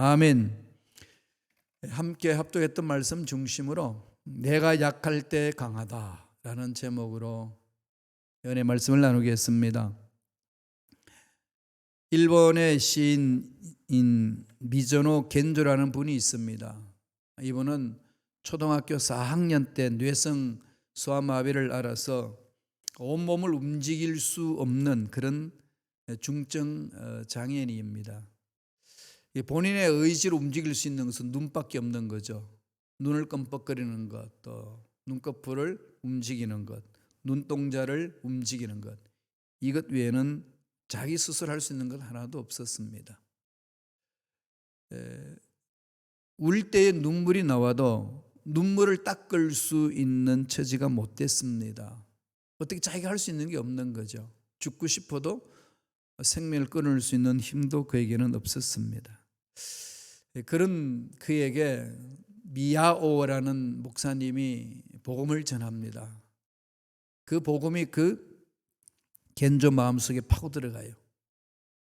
아멘. 함께 합독했던 말씀 중심으로 내가 약할 때 강하다라는 제목으로 연의 말씀을 나누겠습니다. 일본의 시인인 미즈노 겐조라는 분이 있습니다. 이분은 초등학교 4학년 때 뇌성 소아마비를 앓아서 온몸을 움직일 수 없는 그런 중증 장애인입니다. 본인의 의지로 움직일 수 있는 것은 눈밖에 없는 거죠. 눈을 껌뻑거리는 것, 또 눈꺼풀을 움직이는 것, 눈동자를 움직이는 것, 이것 외에는 자기 스스로 할 수 있는 것 하나도 없었습니다. 울 때에 눈물이 나와도 눈물을 닦을 수 있는 처지가 못 됐습니다. 어떻게 자기가 할 수 있는 게 없는 거죠. 죽고 싶어도 생명을 끊을 수 있는 힘도 그에게는 없었습니다. 그런 그에게 미야오라는 목사님이 복음을 전합니다. 그 복음이 그 겐조 마음속에 파고 들어가요.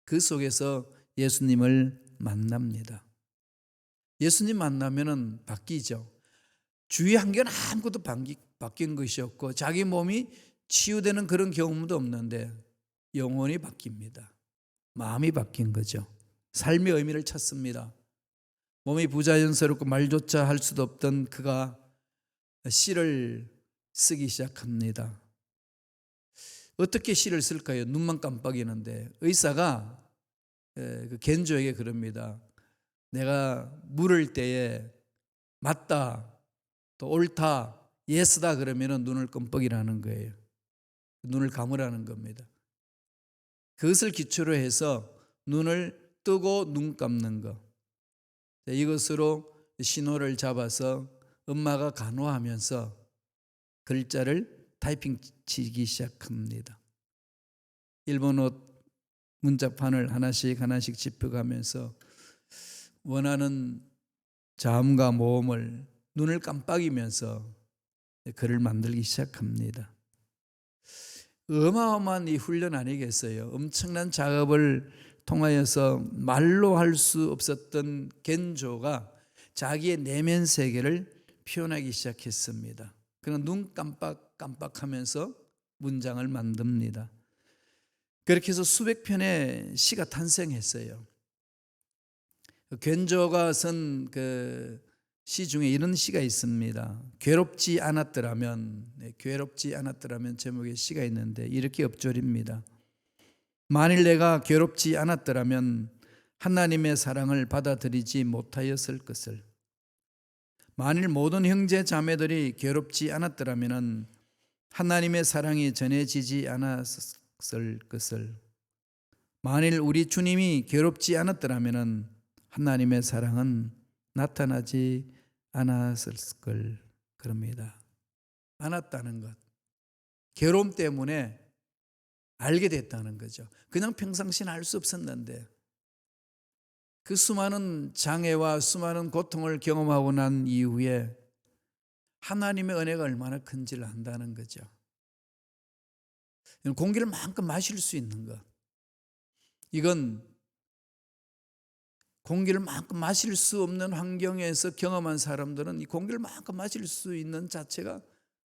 그 속에서 예수님을 만납니다. 예수님 만나면은 바뀌죠. 주위 환경은 아무것도 바뀐 것이 없고 자기 몸이 치유되는 그런 경험도 없는데 영혼이 바뀝니다. 마음이 바뀐 거죠. 삶의 의미를 찾습니다. 몸이 부자연스럽고 말조차 할 수도 없던 그가 시를 쓰기 시작합니다. 어떻게 시를 쓸까요? 눈만 깜빡이는데 의사가 그 겐조에게 그럽니다. 내가 물을 때에 맞다, 또 옳다, 예스다 그러면 눈을 껌뻑이라는 거예요. 눈을 감으라는 겁니다. 그것을 기초로 해서 눈을 뜨고 눈 감는 것, 이것으로 신호를 잡아서 엄마가 간호하면서 글자를 타이핑 치기 시작합니다. 일본어 문자판을 하나씩 짚어가면서 원하는 자음과 모음을 눈을 깜빡이면서 글을 만들기 시작합니다. 어마어마한 이 훈련 아니겠어요? 엄청난 작업을 통하여서 말로 할 수 없었던 겐조가 자기의 내면 세계를 표현하기 시작했습니다. 그는 눈 깜빡하면서 문장을 만듭니다. 그렇게 해서 수백 편의 시가 탄생했어요. 겐조가 쓴 그 시 중에 이런 시가 있습니다. 괴롭지 않았더라면 제목의 시가 있는데 이렇게 읊조립니다. 만일 내가 괴롭지 않았더라면 하나님의 사랑을 받아들이지 못하였을 것을, 만일 모든 형제 자매들이 괴롭지 않았더라면 하나님의 사랑이 전해지지 않았을 것을, 만일 우리 주님이 괴롭지 않았더라면 하나님의 사랑은 나타나지 않았을 걸, 그럽니다. 않았다는 것, 괴로움 때문에 알게 됐다는 거죠. 그냥 평상시는 알 수 없었는데 그 수많은 장애와 수많은 고통을 경험하고 난 이후에 하나님의 은혜가 얼마나 큰지를 안다는 거죠. 공기를 마음껏 마실 수 있는 것, 이건 공기를 마음껏 마실 수 없는 환경에서 경험한 사람들은 이 공기를 마음껏 마실 수 있는 자체가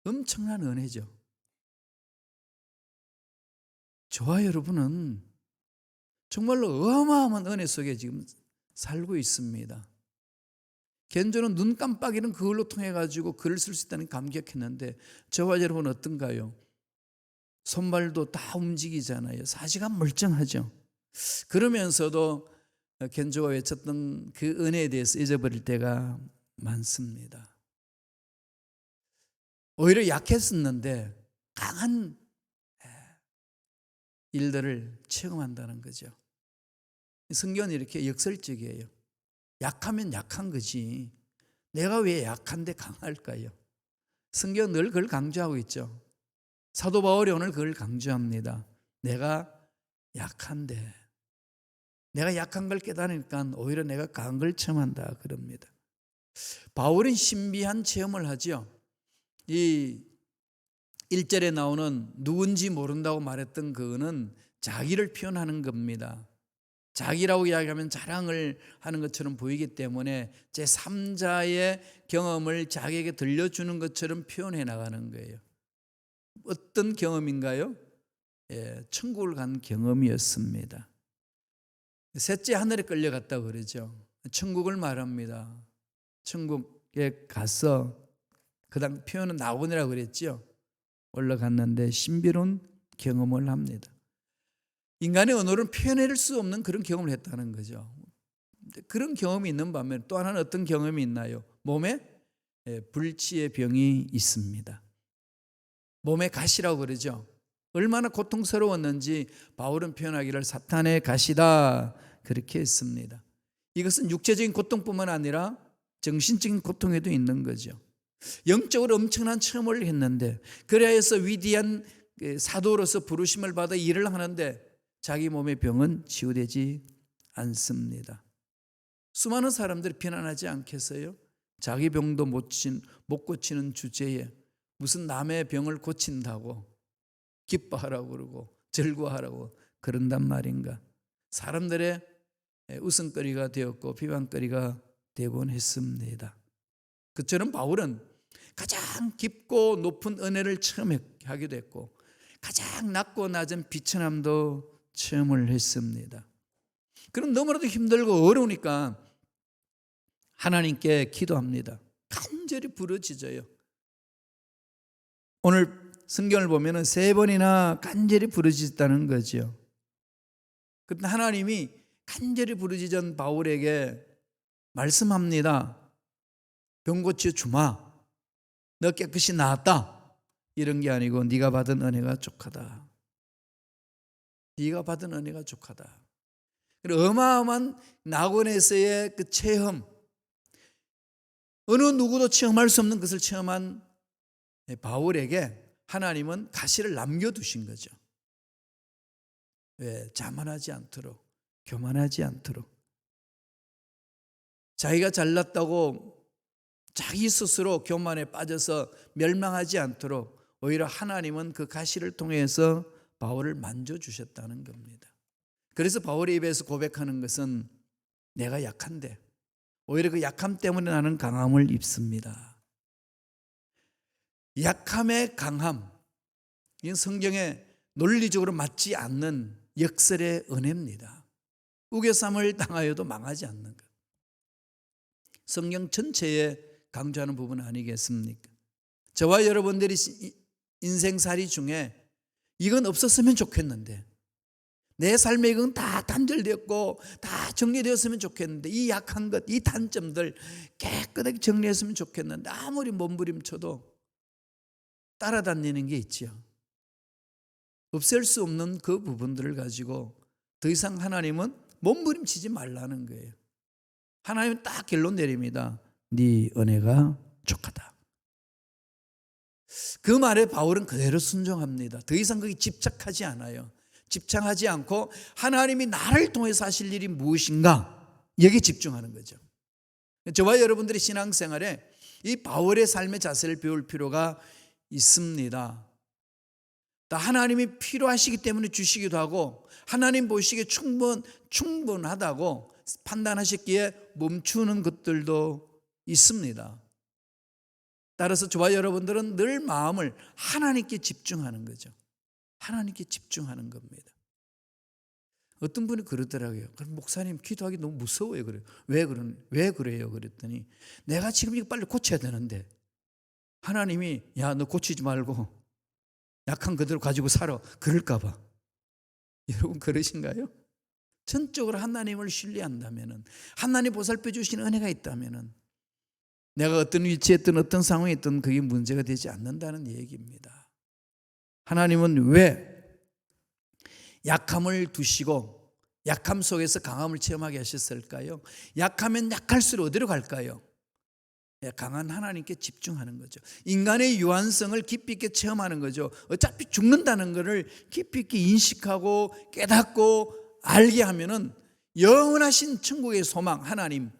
엄청난 은혜죠. 저와 여러분은 정말로 어마어마한 은혜 속에 지금 살고 있습니다. 겐조는 눈 깜빡이는 그걸로 통해 가지고 글을 쓸 수 있다는 감격했는데 저와 여러분은 어떤가요? 손발도 다 움직이잖아요. 사지가 멀쩡하죠. 그러면서도 겐조가 외쳤던 그 은혜에 대해서 잊어버릴 때가 많습니다. 오히려 약했었는데 강한 일들을 체험한다는 거죠. 성경은 이렇게 역설적이에요. 약하면 약한 거지. 내가 왜 약한데 강할까요? 성경은 늘 그걸 강조하고 있죠. 사도 바울이 오늘 그걸 강조합니다. 내가 약한데, 내가 약한 걸 깨달으니까 오히려 내가 강한 걸 체험한다 그럽니다. 바울은 신비한 체험을 하죠. 이 1절에 나오는 누군지 모른다고 말했던 그거는 자기를 표현하는 겁니다. 자기라고 이야기하면 자랑을 하는 것처럼 보이기 때문에 제3자의 경험을 자기에게 들려주는 것처럼 표현해 나가는 거예요. 어떤 경험인가요? 천국을 간 경험이었습니다. 셋째 하늘에 끌려갔다고 그러죠. 천국을 말합니다. 천국에 가서 그 당 표현은 나오느라고 그랬죠. 올라갔는데 신비로운 경험을 합니다. 인간의 언어로는 표현할 수 없는 그런 경험을 했다는 거죠. 그런 경험이 있는 반면에 또 하나는 어떤 경험이 있나요? 몸에 불치의 병이 있습니다. 몸에 가시라고 그러죠. 얼마나 고통스러웠는지 바울은 표현하기를 사탄의 가시다 그렇게 했습니다. 이것은 육체적인 고통뿐만 아니라 정신적인 고통에도 있는 거죠. 영적으로 엄청난 체험을 했는데 그래야 해서 위대한 사도로서 부르심을 받아 일을 하는데 자기 몸의 병은 치유되지 않습니다. 수많은 사람들이 비난하지 않겠어요? 자기 병도 못 고치는 주제에 무슨 남의 병을 고친다고 기뻐하라고 그러고 즐거워하라고 그런단 말인가. 사람들의 웃음거리가 되었고 비방거리가 되곤 했습니다. 그처럼 바울은 가장 깊고 높은 은혜를 체험하게 됐고 가장 낮고 낮은 비천함도 체험을 했습니다. 그럼 너무나도 힘들고 어려우니까 하나님께 기도합니다. 간절히 부르짖어요. 오늘 성경을 보면 3번이나 간절히 부르짖었다는 거죠. 그런데 하나님이 간절히 부르짖은 바울에게 말씀합니다. 병 고쳐 주마. 너 깨끗이 나았다. 이런 게 아니고 네가 받은 은혜가 족하다. 네가 받은 은혜가 족하다. 어마어마한 낙원에서의 그 체험, 어느 누구도 체험할 수 없는 것을 체험한 바울에게 하나님은 가시를 남겨두신 거죠. 왜? 자만하지 않도록, 교만하지 않도록. 자기가 잘났다고 자기 스스로 교만에 빠져서 멸망하지 않도록 오히려 하나님은 그 가시를 통해서 바울을 만져주셨다는 겁니다. 그래서 바울의 입에서 고백하는 것은 내가 약한데 오히려 그 약함 때문에 나는 강함을 입습니다. 약함의 강함, 이건 성경에 논리적으로 맞지 않는 역설의 은혜입니다. 우겨쌈을 당하여도 망하지 않는 것. 성경 전체에 강조하는 부분 아니겠습니까? 저와 여러분들이 인생살이 중에 이건 없었으면 좋겠는데 내 삶에 이건 다 단절되었고 다 정리되었으면 좋겠는데 이 약한 것, 이 단점들 깨끗하게 정리했으면 좋겠는데 아무리 몸부림쳐도 따라다니는 게 있죠. 없앨 수 없는 그 부분들을 가지고 더 이상 하나님은 몸부림치지 말라는 거예요. 하나님은 딱 결론 내립니다. 네 은혜가 족하다. 그 말에 바울은 그대로 순종합니다. 더 이상 거기 집착하지 않아요. 집착하지 않고 하나님이 나를 통해서 하실 일이 무엇인가 여기에 집중하는 거죠. 저와 여러분들의 신앙생활에 이 바울의 삶의 자세를 배울 필요가 있습니다. 하나님이 필요하시기 때문에 주시기도 하고 하나님 보시기에 충분하다고 판단하시기에 멈추는 것들도 있습니다. 따라서 저와 여러분들은 늘 마음을 하나님께 집중하는 거죠. 하나님께 집중하는 겁니다. 어떤 분이 그러더라고요. 그럼 목사님 기도하기 너무 무서워요. 그래요. 왜 그래요? 그랬더니 내가 지금 이거 빨리 고쳐야 되는데 하나님이 야, 너 고치지 말고 약한 그대로 가지고 살아. 그럴까 봐. 여러분 그러신가요? 전적으로 하나님을 신뢰한다면 하나님 보살펴 주시는 은혜가 있다면 내가 어떤 위치에 있든 어떤 상황에 있든 그게 문제가 되지 않는다는 얘기입니다. 하나님은 왜 약함을 두시고 약함 속에서 강함을 체험하게 하셨을까요? 약하면 약할수록 어디로 갈까요? 강한 하나님께 집중하는 거죠. 인간의 유한성을 깊이 있게 체험하는 거죠. 어차피 죽는다는 것을 깊이 있게 인식하고 깨닫고 알게 하면은 영원하신 천국의 소망 하나님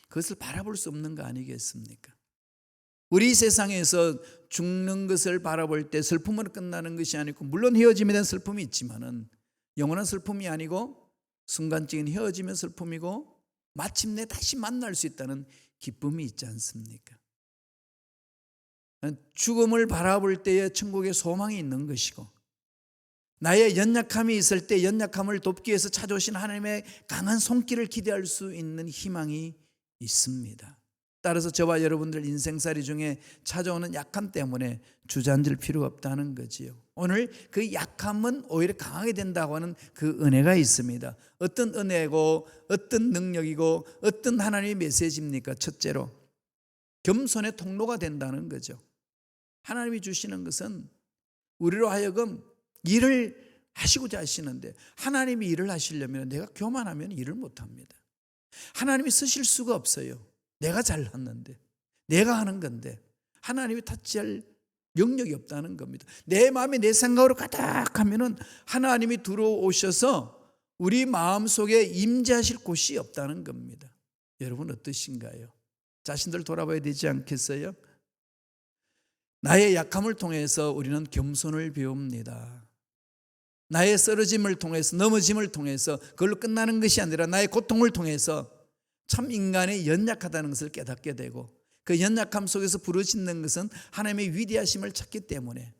그것을 바라볼 수 없는 거 아니겠습니까? 우리 세상에서 죽는 것을 바라볼 때 슬픔으로 끝나는 것이 아니고 물론 헤어짐에 대한 슬픔이 있지만은 영원한 슬픔이 아니고 순간적인 헤어짐의 슬픔이고 마침내 다시 만날 수 있다는 기쁨이 있지 않습니까? 죽음을 바라볼 때에 천국에 소망이 있는 것이고, 나의 연약함이 있을 때 연약함을 돕기 위해서 찾아오신 하나님의 강한 손길을 기대할 수 있는 희망이 있습니다. 따라서 저와 여러분들 인생살이 중에 찾아오는 약함 때문에 주저앉을 필요가 없다는 거지요. 오늘 그 약함은 오히려 강하게 된다고 하는 그 은혜가 있습니다. 어떤 은혜고 어떤 능력이고 어떤 하나님의 메시지입니까? 첫째로 겸손의 통로가 된다는 거죠. 하나님이 주시는 것은 우리로 하여금 일을 하시고자 하시는데, 하나님이 일을 하시려면 내가 교만하면 일을 못합니다. 하나님이 쓰실 수가 없어요. 내가 잘났는데, 내가 하는 건데 하나님이 타치할 영역이 없다는 겁니다. 내 마음이 내 생각으로 가득하면은 하나님이 들어오셔서 우리 마음속에 임재하실 곳이 없다는 겁니다. 여러분 어떠신가요? 자신들 돌아봐야 되지 않겠어요? 나의 약함을 통해서 우리는 겸손을 배웁니다. 나의 쓰러짐을 통해서, 넘어짐을 통해서, 그걸로 끝나는 것이 아니라 나의 고통을 통해서 참 인간이 연약하다는 것을 깨닫게 되고, 그 연약함 속에서 부르짖는 것은 하나님의 위대하심을 찾기 때문에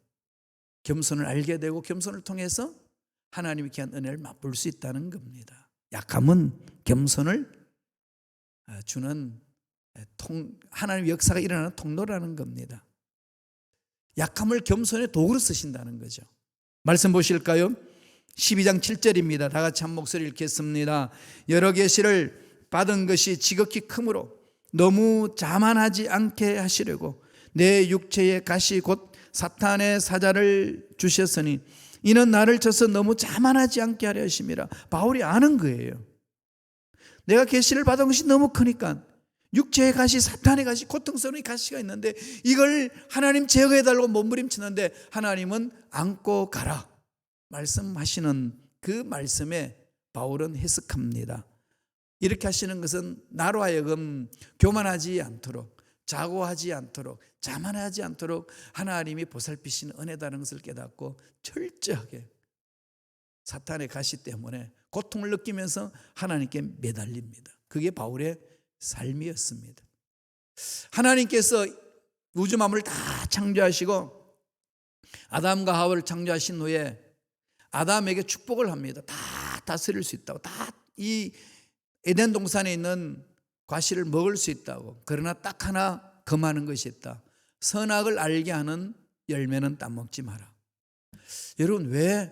겸손을 알게 되고, 겸손을 통해서 하나님이 귀한 은혜를 맛볼 수 있다는 겁니다. 약함은 겸손을 주는 하나님의 역사가 일어나는 통로라는 겁니다. 약함을 겸손의 도구로 쓰신다는 거죠. 말씀 보실까요? 12장 7절입니다. 다 같이 한 목소리 읽겠습니다. 여러 계시를 받은 것이 지극히 크므로 너무 자만하지 않게 하시려고 내 육체의 가시 곧 사탄의 사자를 주셨으니 이는 나를 쳐서 너무 자만하지 않게 하려 하심이라. 바울이 아는 거예요. 내가 계시를 받은 것이 너무 크니까 육체의 가시, 사탄의 가시, 고통스러운 가시가 있는데 이걸 하나님 제거해달라고 몸부림치는데 하나님은 안고 가라 말씀하시는 그 말씀에 바울은 해석합니다. 이렇게 하시는 것은 나로 하여금 교만하지 않도록, 자고하지 않도록, 자만하지 않도록 하나님이 보살피시는 은혜다는 것을 깨닫고 철저하게 사탄의 가시 때문에 고통을 느끼면서 하나님께 매달립니다. 그게 바울의 삶이었습니다. 하나님께서 우주 만물을 다 창조하시고 아담과 하와를 창조하신 후에 아담에게 축복을 합니다. 다 다스릴 수 있다고, 다 이 에덴 동산에 있는 과실을 먹을 수 있다고. 그러나 딱 하나 금하는 것이 있다. 선악을 알게 하는 열매는 따먹지 마라. 여러분, 왜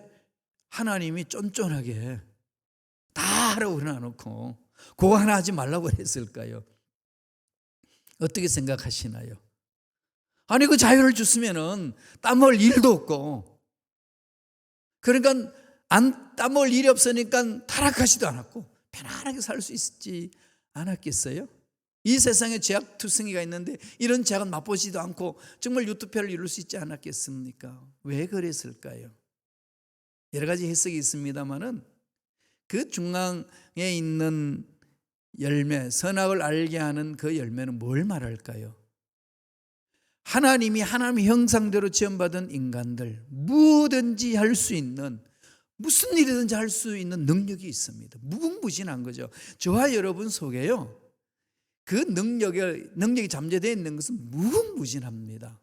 하나님이 쫀쫀하게 다 하라고 그러놓고 그거 하나 하지 말라고 했을까요? 어떻게 생각하시나요? 아니 그 자유를 줬으면은 따먹을 일도 없고, 그러니까 안 따먹을 일이 없으니까 타락하지도 않았고 편안하게 살 수 있지 않았겠어요? 이 세상에 죄악투성이가 있는데 이런 죄악은 맛보지도 않고 정말 유투표를 이룰 수 있지 않았겠습니까? 왜 그랬을까요? 여러 가지 해석이 있습니다만은 그 중앙에 있는 열매, 선악을 알게 하는 그 열매는 뭘 말할까요? 하나님이 하나님의 형상대로 지음받은 인간들 뭐든지 할 수 있는, 무슨 일이든지 할 수 있는 능력이 있습니다. 무궁무진한 거죠. 저와 여러분 속에요, 그 능력이 잠재되어 있는 것은 무궁무진합니다.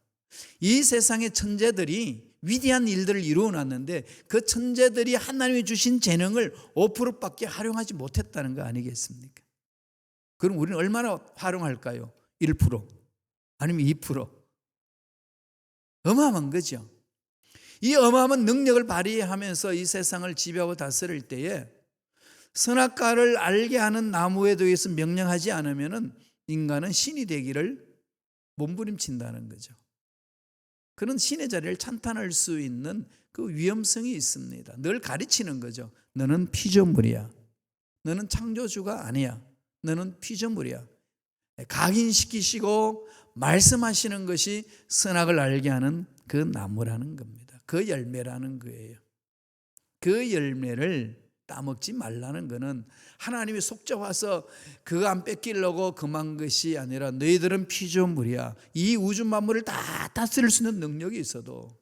이 세상의 천재들이 위대한 일들을 이루어놨는데 그 천재들이 하나님이 주신 재능을 5%밖에 활용하지 못했다는 거 아니겠습니까? 그럼 우리는 얼마나 활용할까요? 1%? 아니면 2%? 어마어마한 거죠. 이 어마어마한 능력을 발휘하면서 이 세상을 지배하고 다스릴 때에 선악과를 알게 하는 나무에 대해서 명령하지 않으면 인간은 신이 되기를 몸부림친다는 거죠. 그런 신의 자리를 찬탄할 수 있는 그 위험성이 있습니다. 늘 가르치는 거죠. 너는 피조물이야. 너는 창조주가 아니야. 너는 피조물이야. 각인시키시고 말씀하시는 것이 선악을 알게 하는 그 나무라는 겁니다. 그 열매라는 거예요. 그 열매를 따먹지 말라는 것은 하나님이 속죄와서 그거 안 뺏기려고 금한 것이 아니라 너희들은 피조물이야. 이 우주 만물을 다 다스릴 수 있는 능력이 있어도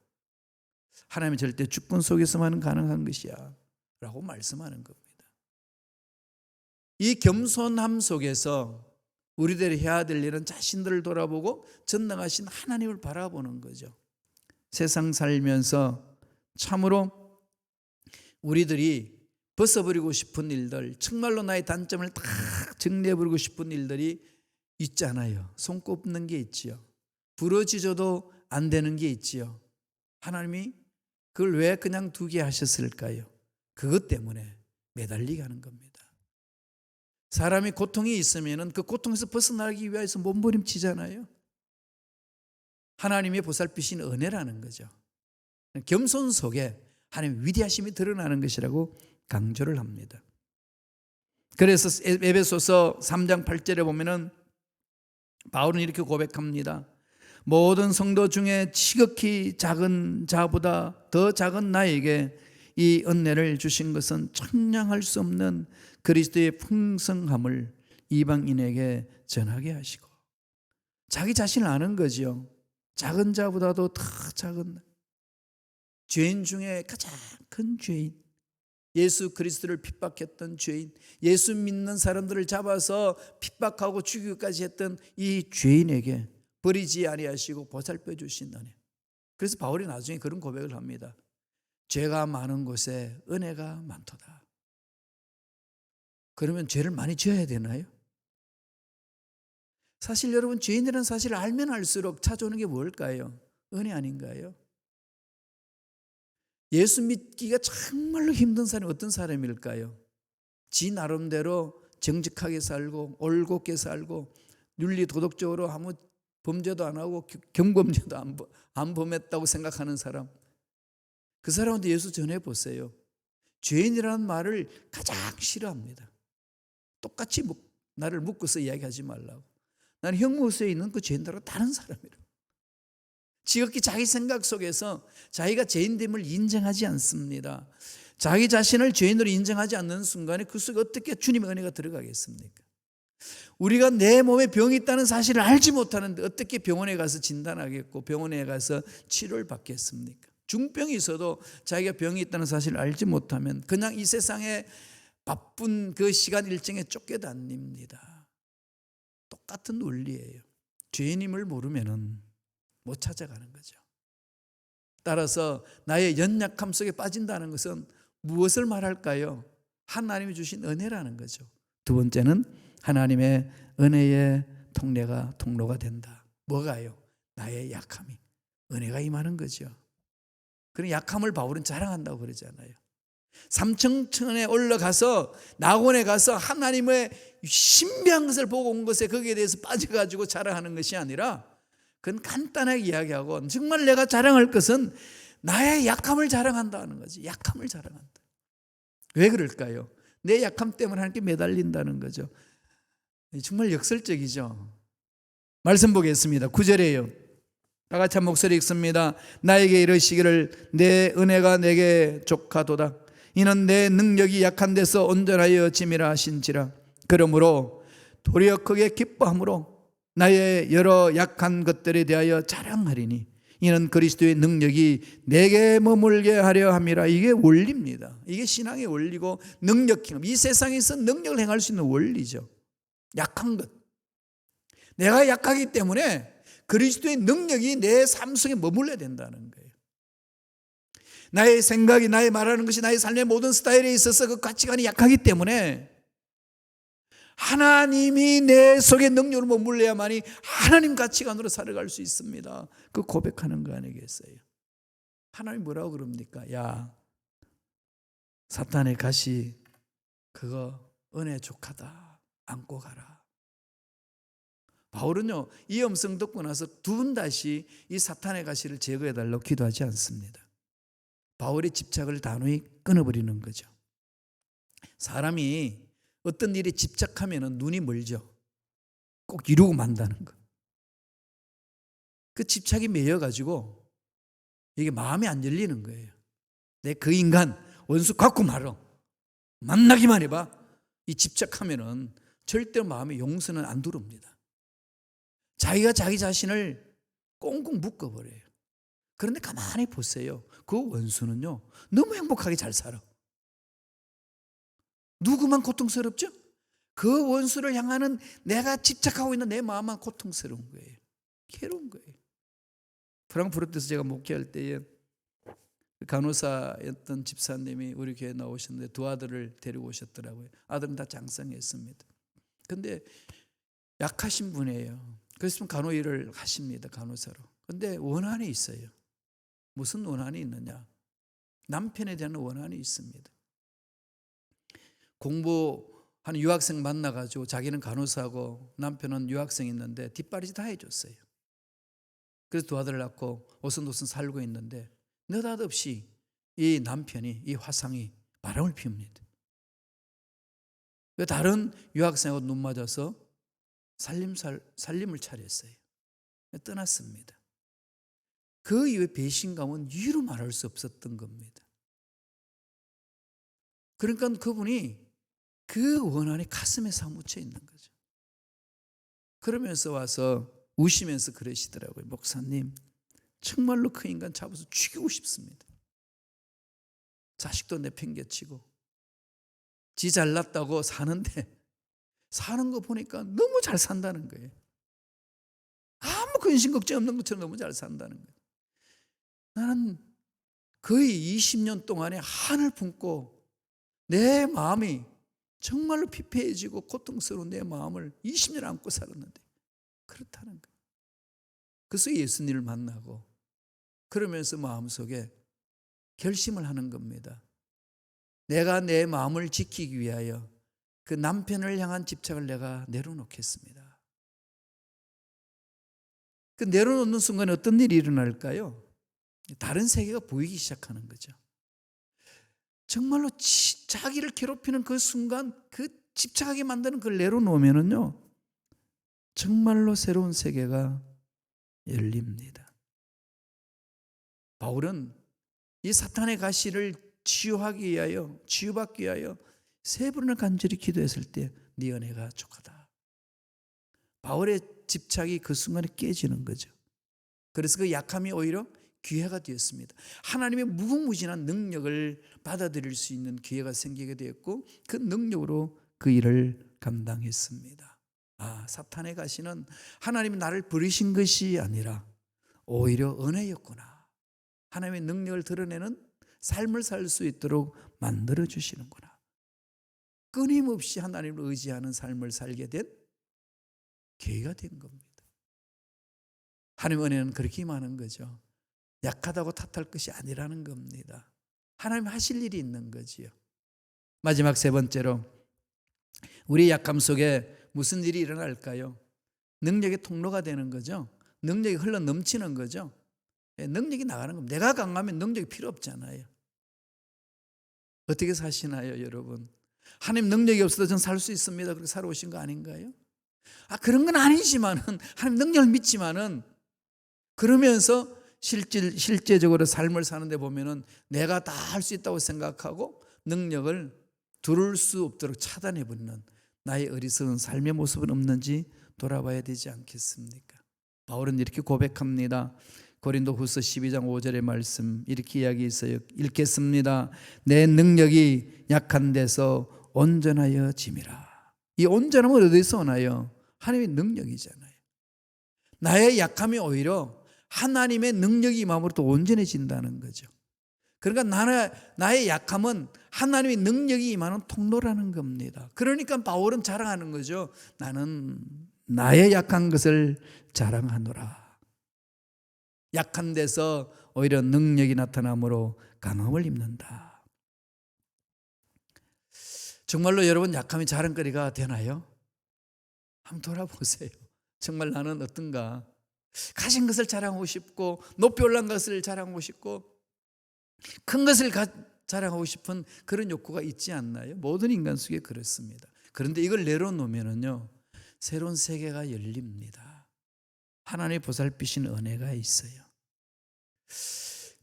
하나님의 절대 주권 속에서만 가능한 것이야 라고 말씀하는 겁니다. 이 겸손함 속에서 우리들이 해야 될 일은 자신들을 돌아보고 전능하신 하나님을 바라보는 거죠. 세상 살면서 참으로 우리들이 벗어버리고 싶은 일들, 정말로 나의 단점을 다 정리해버리고 싶은 일들이 있잖아요. 손꼽는 게 있지요. 부러지져도 안 되는 게 있지요. 하나님이 그걸 왜 그냥 두게 하셨을까요? 그것 때문에 매달리게 하는 겁니다. 사람이 고통이 있으면 그 고통에서 벗어나기 위해서 몸부림치잖아요. 하나님의 보살피신 은혜라는 거죠. 겸손 속에 하나님의 위대하심이 드러나는 것이라고 강조를 합니다. 그래서 에베소서 3장 8절에 보면은 바울은 이렇게 고백합니다. 모든 성도 중에 지극히 작은 자보다 더 작은 나에게 이 은혜를 주신 것은 청량할 수 없는 그리스도의 풍성함을 이방인에게 전하게 하시고, 자기 자신을 아는 거죠. 작은 자보다도 더 작은 죄인 중에 가장 큰 죄인, 예수 그리스도를 핍박했던 죄인, 예수 믿는 사람들을 잡아서 핍박하고 죽이기까지 했던 이 죄인에게 버리지 아니하시고 보살펴 주신 은혜. 그래서 바울이 나중에 그런 고백을 합니다. 죄가 많은 곳에 은혜가 많도다. 그러면 죄를 많이 지어야 되나요? 사실 여러분, 죄인이라는 사실을 알면 알수록 찾아오는 게 뭘까요? 은혜 아닌가요? 예수 믿기가 정말로 힘든 사람이 어떤 사람일까요? 지 나름대로 정직하게 살고 올곧게 살고 윤리 도덕적으로 아무 범죄도 안 하고 경범죄도 안 범했다고 생각하는 사람, 그 사람한테 예수 전해보세요. 죄인이라는 말을 가장 싫어합니다. 똑같이 나를 묶어서 이야기하지 말라고. 나는 형무소에 있는 그 죄인들하고 다른 사람이라고. 지극히 자기 생각 속에서 자기가 죄인됨을 인정하지 않습니다. 자기 자신을 죄인으로 인정하지 않는 순간에 그 속에 어떻게 주님의 은혜가 들어가겠습니까? 우리가 내 몸에 병이 있다는 사실을 알지 못하는데 어떻게 병원에 가서 진단하겠고 병원에 가서 치료를 받겠습니까? 중병이 있어도 자기가 병이 있다는 사실을 알지 못하면 그냥 이 세상에 바쁜 그 시간 일정에 쫓겨다닙니다. 똑같은 논리예요. 죄인임을 모르면 못 찾아가는 거죠. 따라서 나의 연약함 속에 빠진다는 것은 무엇을 말할까요? 하나님이 주신 은혜라는 거죠. 두 번째는 하나님의 은혜의 통로가 된다. 뭐가요? 나의 약함이 은혜가 임하는 거죠. 그런 약함을 바울은 자랑한다고 그러잖아요. 삼층천에 올라가서 낙원에 가서 하나님의 신비한 것을 보고 온 것에 거기에 대해서 빠져가지고 자랑하는 것이 아니라 그건 간단하게 이야기하고 정말 내가 자랑할 것은 나의 약함을 자랑한다는 거지. 약함을 자랑한다. 왜 그럴까요? 내 약함 때문에 하나님께 매달린다는 거죠. 정말 역설적이죠. 말씀 보겠습니다. 9절에요. 다 같이 한 목소리 읽습니다. 나에게 이르시기를 내 은혜가 내게 족하도다. 이는 내 능력이 약한 데서 온전하여 짐이라 하신지라. 그러므로 도리어 크게 기뻐함으로 나의 여러 약한 것들에 대하여 자랑하리니 이는 그리스도의 능력이 내게 머물게 하려 함이라. 이게 원리입니다. 이게 신앙의 원리고 능력 행함. 이 세상에서 능력을 행할 수 있는 원리죠. 약한 것. 내가 약하기 때문에 그리스도의 능력이 내 삶 속에 머물러야 된다는 거예요. 나의 생각이, 나의 말하는 것이 나의 삶의 모든 스타일에 있어서 그 가치관이 약하기 때문에 하나님이 내 속에 능력으로 머물러야만이 하나님 가치관으로 살아갈 수 있습니다. 그 고백하는 거 아니겠어요? 하나님 뭐라고 그럽니까? 야, 사탄의 가시 그거 은혜 족하다. 안고 가라. 바울은요, 이 음성 듣고 나서 두 번 다시 이 사탄의 가시를 제거해달라고 기도하지 않습니다. 바울의 집착을 단호히 끊어버리는 거죠. 사람이 어떤 일에 집착하면 눈이 멀죠. 꼭 이루고 만다는 거. 그 집착이 매여가지고 이게 마음이 안 열리는 거예요. 내 그 인간 원수 갖고 말어. 만나기만 해봐. 이 집착하면은 절대로 마음에 용서는 안 들어옵니다. 자기가 자기 자신을 꽁꽁 묶어버려요. 그런데 가만히 보세요. 그 원수는요, 너무 행복하게 잘 살아. 누구만 고통스럽죠? 그 원수를 향하는 내가 집착하고 있는 내 마음만 고통스러운 거예요. 괴로운 거예요. 프랑크푸르트에서 제가 목회할 때에 간호사였던 집사님이 우리 교회에 나오셨는데 두 아들을 데리고 오셨더라고요. 아들은 다 장성했습니다. 근데 약하신 분이에요. 그래서 간호 일을 하십니다. 간호사로. 근데 원한이 있어요. 무슨 원한이 있느냐? 남편에 대한 원한이 있습니다. 공부하는 유학생 만나가지고 자기는 간호사고 남편은 유학생이 있는데 뒷바라지 다 해줬어요. 그래서 두 아들을 낳고 오순도순 살고 있는데 느닷없이 이 남편이, 이 화상이 바람을 피웁니다. 다른 유학생하고 눈 맞아서 살림을 차렸어요. 떠났습니다. 그 이후에 배신감은 이유로 말할 수 없었던 겁니다. 그러니까 그분이 그 원한이 가슴에 사무쳐 있는 거죠. 그러면서 와서 우시면서 그러시더라고요. 목사님, 정말로 그 인간 잡아서 죽이고 싶습니다. 자식도 내팽개치고 지 잘났다고 사는데 사는 거 보니까 너무 잘 산다는 거예요. 아무 근심 걱정 없는 것처럼 너무 잘 산다는 거예요. 나는 거의 20년 동안에 한을 품고 내 마음이 정말로 피폐해지고 고통스러운 내 마음을 20년 안고 살았는데 그렇다는 거예요. 그래서 예수님을 만나고 그러면서 마음속에 결심을 하는 겁니다. 내가 내 마음을 지키기 위하여 그 남편을 향한 집착을 내가 내려놓겠습니다. 그 내려놓는 순간에 어떤 일이 일어날까요? 다른 세계가 보이기 시작하는 거죠. 정말로 자기를 괴롭히는 그 순간 그 집착하게 만드는 그걸 내려놓으면요 정말로 새로운 세계가 열립니다. 바울은 이 사탄의 가시를 치유받기 위하여 3번을 간절히 기도했을 때 네 은혜가 족하다. 바울의 집착이 그 순간에 깨지는 거죠. 그래서 그 약함이 오히려 기회가 되었습니다. 하나님의 무궁무진한 능력을 받아들일 수 있는 기회가 생기게 되었고 그 능력으로 그 일을 감당했습니다. 사탄의 가시는 하나님이 나를 버리신 것이 아니라 오히려 은혜였구나. 하나님의 능력을 드러내는 삶을 살 수 있도록 만들어 주시는구나. 끊임없이 하나님을 의지하는 삶을 살게 된 기회가 된 겁니다. 하나님의 은혜는 그렇게 임하는 거죠. 약하다고 탓할 것이 아니라는 겁니다. 하나님 하실 일이 있는 거지요. 마지막 3번째로 우리 약함 속에 무슨 일이 일어날까요? 능력의 통로가 되는 거죠. 능력이 흘러 넘치는 거죠. 능력이 나가는 겁니다. 내가 강하면 능력이 필요 없잖아요. 어떻게 사시나요, 여러분? 하나님 능력이 없어도 전 살 수 있습니다. 그렇게 살아오신 거 아닌가요? 그런 건 아니지만은 하나님 능력을 믿지만은 그러면서 실제적으로 삶을 사는데 보면은 내가 다 할 수 있다고 생각하고 능력을 두를 수 없도록 차단해 버리는 나의 어리석은 삶의 모습은 없는지 돌아봐야 되지 않겠습니까? 바울은 이렇게 고백합니다. 고린도후서 12장 5절의 말씀 이렇게 이야기했어요. 읽겠습니다. 내 능력이 약한 데서 온전하여 짐이라. 이 온전함은 어디서 오나요? 하나님의 능력이잖아요. 나의 약함이 오히려 하나님의 능력이 임함으로 또 온전해진다는 거죠. 그러니까 나의 약함은 하나님의 능력이 임하는 통로라는 겁니다. 그러니까 바울은 자랑하는 거죠. 나는 나의 약한 것을 자랑하노라. 약한 데서 오히려 능력이 나타남으로 강함을 입는다. 정말로 여러분 약함이 자랑거리가 되나요? 한번 돌아보세요. 정말 나는 어떤가? 가진 것을 자랑하고 싶고 높이 올라간 것을 자랑하고 싶고 큰 것을 자랑하고 싶은 그런 욕구가 있지 않나요? 모든 인간 속에 그렇습니다. 그런데 이걸 내려놓으면요 새로운 세계가 열립니다. 하나님의 보살피신 은혜가 있어요.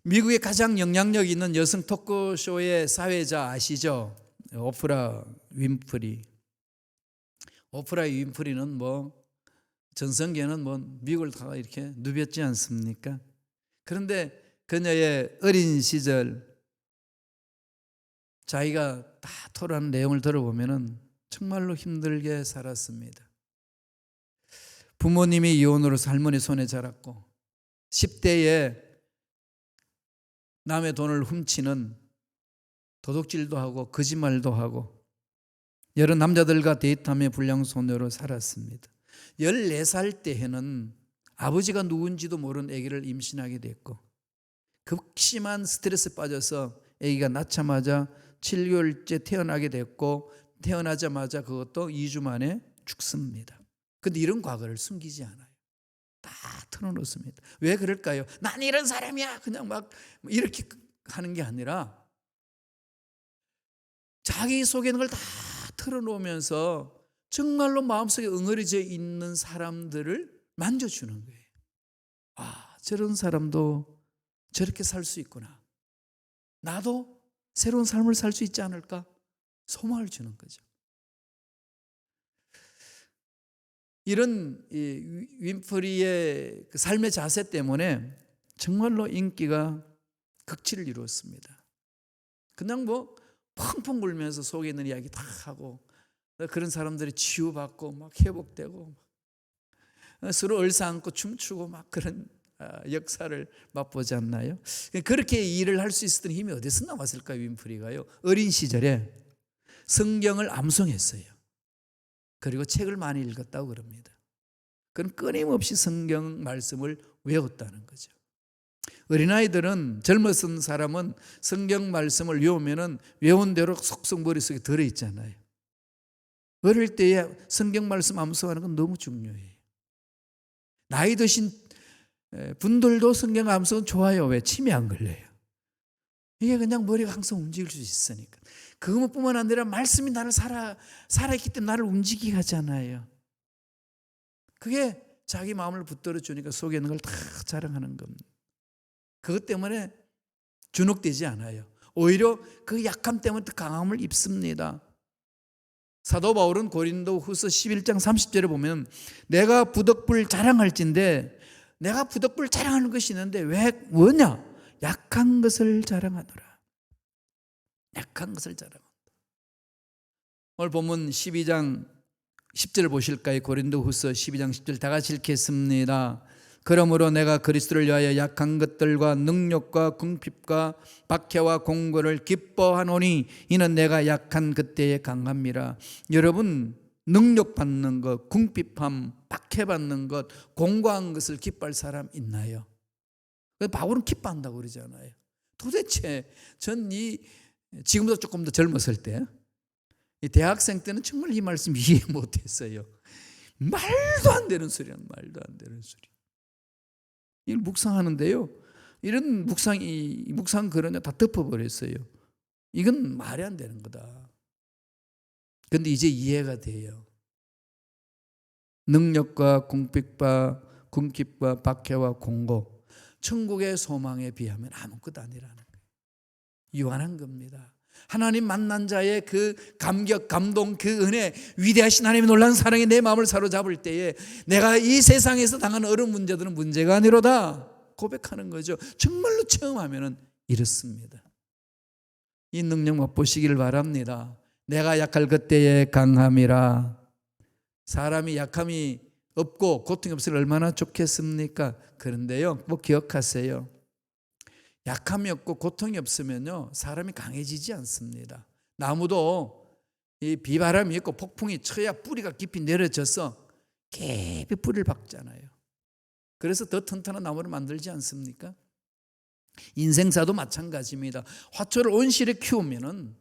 미국의 가장 영향력 있는 여성 토크쇼의 사회자 아시죠? 오프라 윈프리. 오프라 윈프리는 전성기에는 미국을 다 이렇게 누볐지 않습니까? 그런데 그녀의 어린 시절 자기가 다 토론하는 내용을 들어보면은 정말로 힘들게 살았습니다. 부모님이 이혼으로서 할머니 손에 자랐고 10대에 남의 돈을 훔치는 도둑질도 하고 거짓말도 하고 여러 남자들과 데이트하며 불량소녀로 살았습니다. 14살 때에는 아버지가 누군지도 모르는 아기를 임신하게 됐고 극심한 스트레스에 빠져서 아기가 낳자마자 7개월째 태어나게 됐고 태어나자마자 그것도 2주 만에 죽습니다. 그런데 이런 과거를 숨기지 않아요. 다 털어놓습니다. 왜 그럴까요? 난 이런 사람이야. 그냥 막 이렇게 하는 게 아니라 자기 속에 있는 걸 다 털어놓으면서 정말로 마음속에 응어리져 있는 사람들을 만져주는 거예요. 아, 저런 사람도 저렇게 살 수 있구나. 나도 새로운 삶을 살 수 있지 않을까? 소망을 주는 거죠. 이런 윈프리의 삶의 자세 때문에 정말로 인기가 극치를 이루었습니다. 그냥 뭐 펑펑 울면서 속에 있는 이야기 다 하고 그런 사람들이 치유받고 막 회복되고 서로 얼싸안고 춤추고 막 그런 역사를 맛보지 않나요? 그렇게 일을 할 수 있었던 힘이 어디서 나왔을까요? 윈프리가요. 어린 시절에 성경을 암송했어요. 그리고 책을 많이 읽었다고 그럽니다. 그건 끊임없이 성경 말씀을 외웠다는 거죠. 어린아이들은 젊었은 사람은 성경 말씀을 외우면 외운 대로 속속 머릿속에 들어있잖아요. 어릴 때에 성경 말씀 암송하는 건 너무 중요해요. 나이 드신 분들도 성경 암송은 좋아요. 왜? 치매 안 걸려요. 이게 그냥 머리가 항상 움직일 수 있으니까. 그것뿐만 아니라 말씀이 나를 살아있기 때문에 나를 움직이게 하잖아요. 그게 자기 마음을 붙들어 주니까 속에 있는 걸 다 자랑하는 겁니다. 그것 때문에 주눅되지 않아요. 오히려 그 약함 때문에 더 강함을 입습니다. 사도 바울은 고린도 후서 11장 30절에 보면 내가 부덕불 자랑할진대 내가 부덕불 자랑하는 것이 있는데 왜 뭐냐? 약한 것을 자랑하노라. 약한 것을 자랑한다. 오늘 본문 12장 10절 보실까요? 고린도 후서 12장 10절 다 같이 읽겠습니다. 그러므로 내가 그리스도를 위하여 약한 것들과 능력과 궁핍과 박해와 공고를 기뻐하노니 이는 내가 약한 그때에 강함이라. 여러분 능력받는 것, 궁핍함, 박해받는 것, 공고한 것을 기뻐할 사람 있나요? 바울은 기뻐한다고 그러잖아요. 도대체 전 지금도 조금 더 젊었을 때 이 대학생 때는 정말 이 말씀 이해 못했어요. 말도 안 되는 소리야. 말도 안 되는 소리. 이걸 묵상하는데요. 이런 묵상 그러냐 다 덮어버렸어요. 이건 말이 안 되는 거다. 그런데 이제 이해가 돼요. 능력과 궁핍과 박해와 공고 천국의 소망에 비하면 아무것도 아니라는 거예요. 유한한 겁니다. 하나님 만난 자의 그 감격, 감동, 그 은혜, 위대하신 하나님의 놀라운 사랑이 내 마음을 사로잡을 때에 내가 이 세상에서 당하는 어려운 문제들은 문제가 아니로다 고백하는 거죠. 정말로 체험하면 이렇습니다. 이 능력 맛보시기를 바랍니다. 내가 약할 그때의 강함이라. 사람이 약함이 없고 고통이 없으면 얼마나 좋겠습니까? 그런데요, 뭐 기억하세요. 약함이 없고 고통이 없으면요 사람이 강해지지 않습니다. 나무도 이 비바람이 있고 폭풍이 쳐야 뿌리가 깊이 내려져서 깊이 뿌리를 박잖아요. 그래서 더 튼튼한 나무를 만들지 않습니까? 인생사도 마찬가지입니다. 화초를 온실에 키우면은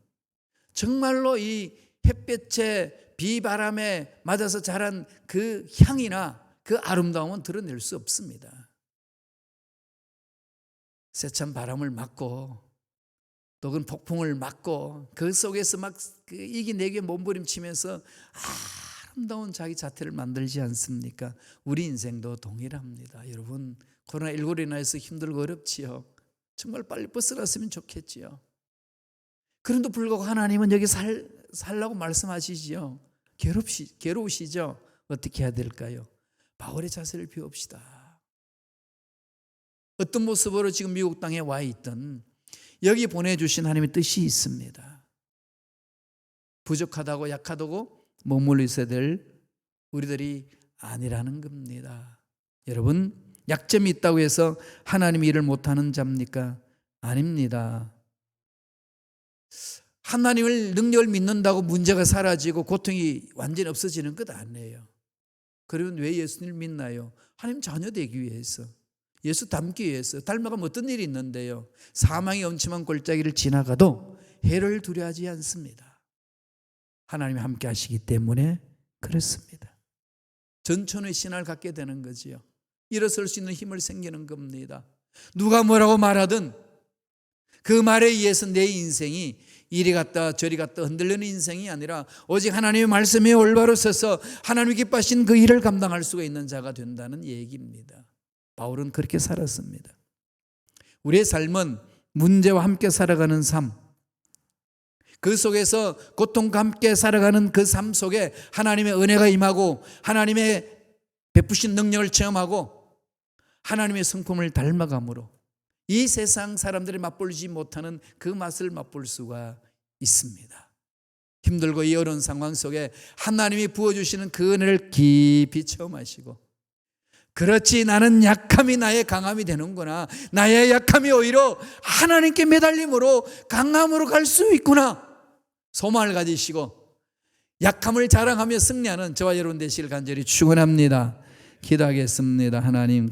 정말로 이 햇볕에 비바람에 맞아서 자란 그 향이나 그 아름다움은 드러낼 수 없습니다. 세찬 바람을 맞고 또는 폭풍을 맞고 그 속에서 막 이기내기 몸부림치면서 아름다운 자기 자태를 만들지 않습니까? 우리 인생도 동일합니다. 여러분 코로나19로 인해서 힘들고 어렵지요. 정말 빨리 벗어났으면 좋겠지요. 그런데도 불구하고 하나님은 여기 살라고 말씀하시지요. 괴로우시죠? 어떻게 해야 될까요? 바울의 자세를 배웁시다. 어떤 모습으로 지금 미국 땅에 와 있든 여기 보내주신 하나님의 뜻이 있습니다. 부족하다고 약하다고 머물러 있어야 될 우리들이 아니라는 겁니다. 여러분, 약점이 있다고 해서 하나님이 일을 못하는 자입니까? 아닙니다. 하나님을 능력을 믿는다고 문제가 사라지고 고통이 완전히 없어지는 것 아니에요. 그러면 왜 예수님을 믿나요? 하나님 자녀 되기 위해서, 예수 닮기 위해서. 닮아가면 어떤 일이 있는데요? 사망의 엄침한 골짜기를 지나가도 해를 두려워하지 않습니다. 하나님이 함께 하시기 때문에 그렇습니다. 전천후의 신앙을 갖게 되는 거지요. 일어설 수 있는 힘을 생기는 겁니다. 누가 뭐라고 말하든 그 말에 의해서 내 인생이 이리 갔다 저리 갔다 흔들리는 인생이 아니라 오직 하나님의 말씀에 올바로 서서 하나님이 기뻐하신 그 일을 감당할 수가 있는 자가 된다는 얘기입니다. 바울은 그렇게 살았습니다. 우리의 삶은 문제와 함께 살아가는 삶, 그 속에서 고통과 함께 살아가는 그 삶 속에 하나님의 은혜가 임하고 하나님의 베푸신 능력을 체험하고 하나님의 성품을 닮아감으로 이 세상 사람들이 맛보지 못하는 그 맛을 맛볼 수가 있습니다. 힘들고 이 어려운 상황 속에 하나님이 부어주시는 그 은혜를 깊이 체험하시고, 그렇지, 나는 약함이 나의 강함이 되는구나, 나의 약함이 오히려 하나님께 매달림으로 강함으로 갈 수 있구나, 소망을 가지시고 약함을 자랑하며 승리하는 저와 여러분 되시길 간절히 축원합니다. 기도하겠습니다. 하나님